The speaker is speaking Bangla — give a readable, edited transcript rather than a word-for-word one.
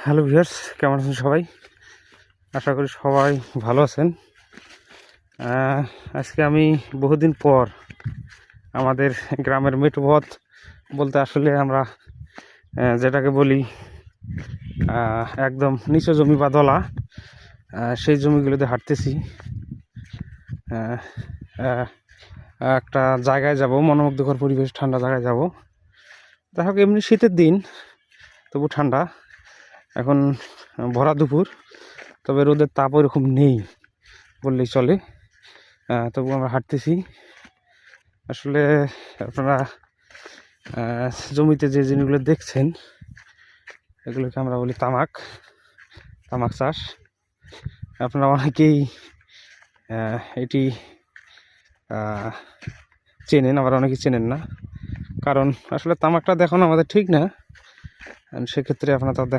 হ্যালো ভিউয়ার্স, কেমন আছেন সবাই? আশা করি সবাই ভালো আছেন। আজকে আমি বহুদিন পর আমাদের গ্রামের মেঠোপথ বলতে আসলে আমরা যেটাকে বলি একদম নিচু জমি বা দলা, সেই জমিগুলোতে হাঁটতেছি। একটা জায়গায় যাব, মনোমুগ্ধকর পরিবেশ, ঠান্ডা জায়গায় যাব। যাই হোক, এমনি শীতের দিন, তবু ঠান্ডা। এখন ভরা দুপুর, তবে রোদের তাপ ওরকম নেই বললেই চলে। তবু আমরা হাঁটতেছি। আসলে আপনারা জমিতে যে জিনিসগুলো দেখছেন, এগুলোকে আমরা বলি তামাক চাষ। আপনারা অনেকেই এটি চেনেন, আবার অনেকেই চেনেন না, কারণ আসলে তামাকটা দেখানো আমাদের ঠিক না। সেক্ষেত্রে আপনারা